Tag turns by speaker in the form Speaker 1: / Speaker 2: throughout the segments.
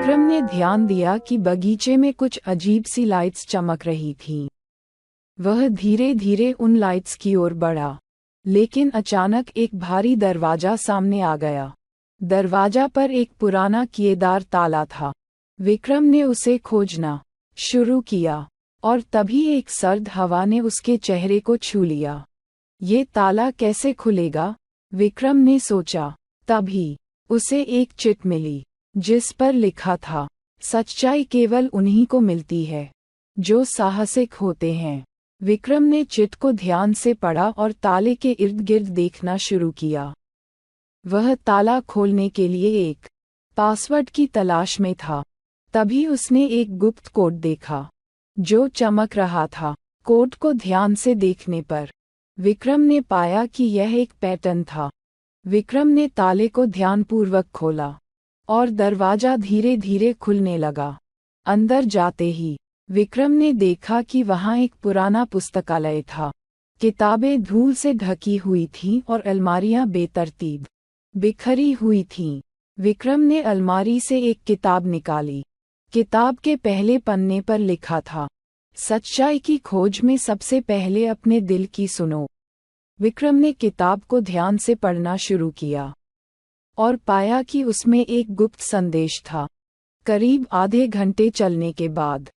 Speaker 1: विक्रम ने ध्यान दिया कि बगीचे में कुछ अजीब सी लाइट्स चमक रही थीं। वह धीरे धीरे उन लाइट्स की ओर बढ़ा, लेकिन अचानक एक भारी दरवाजा सामने आ गया। दरवाजा पर एक पुराना किएदार ताला था। विक्रम ने उसे खोजना शुरू किया और तभी एक सर्द हवा ने उसके चेहरे को छू लिया। ये ताला कैसे खुलेगा? विक्रम ने सोचा। तभी उसे एक चिट मिली जिस पर लिखा था, सच्चाई केवल उन्हीं को मिलती है जो साहसिक होते हैं। विक्रम ने चिट को ध्यान से पढ़ा और ताले के इर्द गिर्द देखना शुरू किया। वह ताला खोलने के लिए एक पासवर्ड की तलाश में था। तभी उसने एक गुप्त कोड देखा जो चमक रहा था। कोड को ध्यान से देखने पर विक्रम ने पाया कि यह एक पैटर्न था। विक्रम ने ताले को ध्यानपूर्वक खोला और दरवाजा धीरे धीरे खुलने लगा। अंदर जाते ही विक्रम ने देखा कि वहाँ एक पुराना पुस्तकालय था। किताबें धूल से ढकी हुई थीं और अलमारियां बेतरतीब बिखरी हुई थीं। विक्रम ने अलमारी से एक किताब निकाली। किताब के पहले पन्ने पर लिखा था, सच्चाई की खोज में सबसे पहले अपने दिल की सुनो। विक्रम ने किताब को ध्यान से पढ़ना शुरू किया और पाया कि उसमें एक गुप्त संदेश था। करीब आधे घंटे चलने के बाद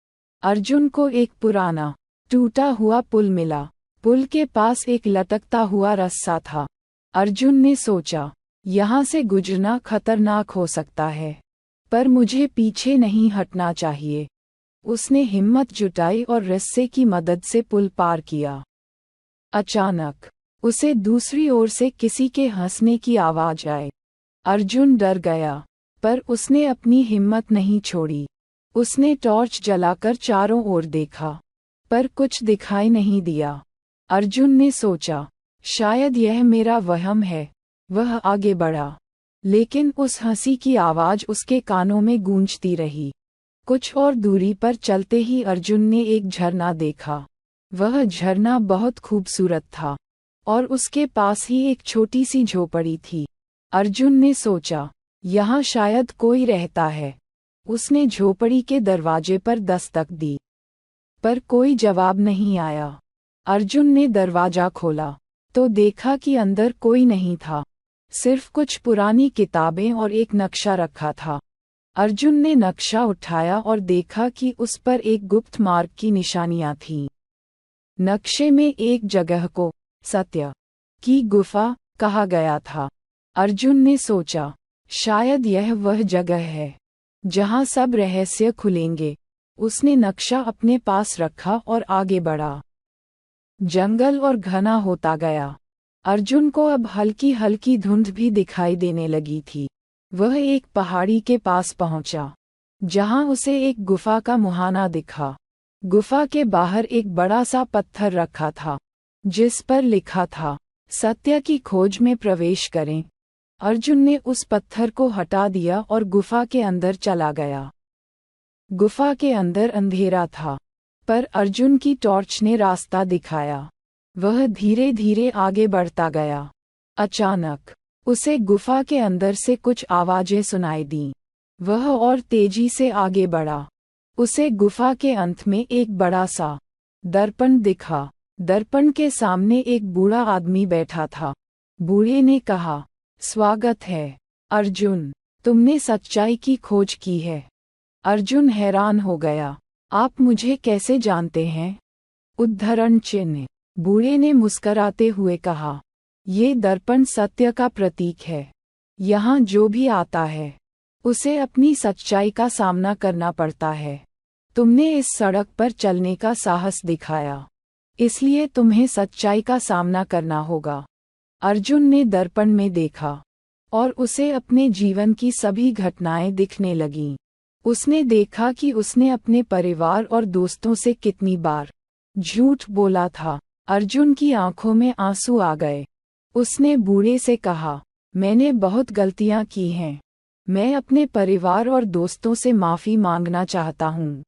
Speaker 1: अर्जुन को एक पुराना टूटा हुआ पुल मिला। पुल के पास एक लटकता हुआ रस्सा था। अर्जुन ने सोचा, यहाँ से गुजरना खतरनाक हो सकता है, पर मुझे पीछे नहीं हटना चाहिए। उसने हिम्मत जुटाई और रस्से की मदद से पुल पार किया। अचानक उसे दूसरी ओर से किसी के हंसने की आवाज आई। अर्जुन डर गया, पर उसने अपनी हिम्मत नहीं छोड़ी। उसने टॉर्च जलाकर चारों ओर देखा, पर कुछ दिखाई नहीं दिया। अर्जुन ने सोचा, शायद यह मेरा वहम है। वह आगे बढ़ा, लेकिन उस हंसी की आवाज उसके कानों में गूंजती रही। कुछ और दूरी पर चलते ही अर्जुन ने एक झरना देखा। वह झरना बहुत खूबसूरत था और उसके पास ही एक छोटी सी झोपड़ी थी। अर्जुन ने सोचा, यहाँ शायद कोई रहता है। उसने झोपड़ी के दरवाजे पर दस्तक दी, पर कोई जवाब नहीं आया। अर्जुन ने दरवाजा खोला तो देखा कि अंदर कोई नहीं था, सिर्फ कुछ पुरानी किताबें और एक नक्शा रखा था। अर्जुन ने नक्शा उठाया और देखा कि उस पर एक गुप्त मार्ग की निशानियां थीं। नक्शे में एक जगह को सत्य की गुफा कहा गया था। अर्जुन ने सोचा, शायद यह वह जगह है जहां सब रहस्य खुलेंगे। उसने नक्शा अपने पास रखा और आगे बढ़ा। जंगल और घना होता गया। अर्जुन को अब हल्की हल्की धुंध भी दिखाई देने लगी थी। वह एक पहाड़ी के पास पहुंचा, जहां उसे एक गुफा का मुहाना दिखा। गुफा के बाहर एक बड़ा सा पत्थर रखा था, जिस पर लिखा था, सत्य की खोज में प्रवेश करें। अर्जुन ने उस पत्थर को हटा दिया और गुफा के अंदर चला गया। गुफा के अंदर अंधेरा था, पर अर्जुन की टॉर्च ने रास्ता दिखाया। वह धीरे धीरे आगे बढ़ता गया। अचानक उसे गुफा के अंदर से कुछ आवाजें सुनाई दीं। वह और तेजी से आगे बढ़ा। उसे गुफा के अंत में एक बड़ा सा दर्पण दिखा। दर्पण के सामने एक बूढ़ा आदमी बैठा था। बूढ़े ने कहा, स्वागत है अर्जुन, तुमने सच्चाई की खोज की है। अर्जुन हैरान हो गया, आप मुझे कैसे जानते हैं? उद्धरण चिन्ह। बूढ़े ने मुस्कराते हुए कहा, ये दर्पण सत्य का प्रतीक है। यहाँ जो भी आता है उसे अपनी सच्चाई का सामना करना पड़ता है। तुमने इस सड़क पर चलने का साहस दिखाया, इसलिए तुम्हें सच्चाई का सामना करना होगा। अर्जुन ने दर्पण में देखा और उसे अपने जीवन की सभी घटनाएं दिखने लगीं। उसने देखा कि उसने अपने परिवार और दोस्तों से कितनी बार झूठ बोला था। अर्जुन की आंखों में आंसू आ गए। उसने बूढ़े से कहा, मैंने बहुत गलतियां की हैं। मैं अपने परिवार और दोस्तों से माफी मांगना चाहता हूँ।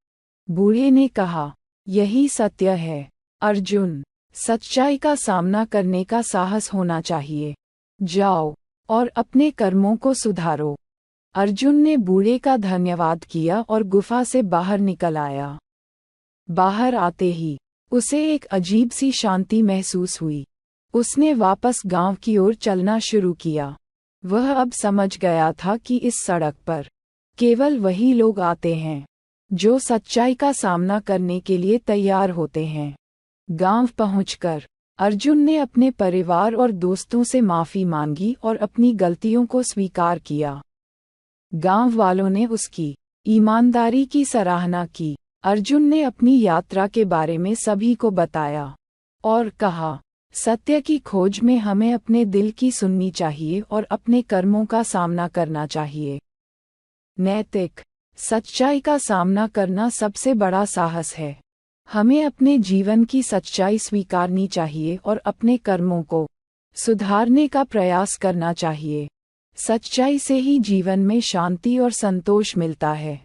Speaker 1: बूढ़े ने कहा, यही सत्य है अर्जुन, सच्चाई का सामना करने का साहस होना चाहिए। जाओ और अपने कर्मों को सुधारो। अर्जुन ने बूढ़े का धन्यवाद किया और गुफा से बाहर निकल आया। बाहर आते ही उसे एक अजीब सी शांति महसूस हुई। उसने वापस गांव की ओर चलना शुरू किया। वह अब समझ गया था कि इस सड़क पर केवल वही लोग आते हैं जो सच्चाई का सामना करने के लिए तैयार होते हैं। गांव पहुंचकर अर्जुन ने अपने परिवार और दोस्तों से माफी मांगी और अपनी गलतियों को स्वीकार किया। गांव वालों ने उसकी ईमानदारी की सराहना की। अर्जुन ने अपनी यात्रा के बारे में सभी को बताया और कहा, सत्य की खोज में हमें अपने दिल की सुननी चाहिए और अपने कर्मों का सामना करना चाहिए। नैतिक सच्चाई का सामना करना सबसे बड़ा साहस है। हमें अपने जीवन की सच्चाई स्वीकारनी चाहिए और अपने कर्मों को सुधारने का प्रयास करना चाहिए। सच्चाई से ही जीवन में शांति और संतोष मिलता है।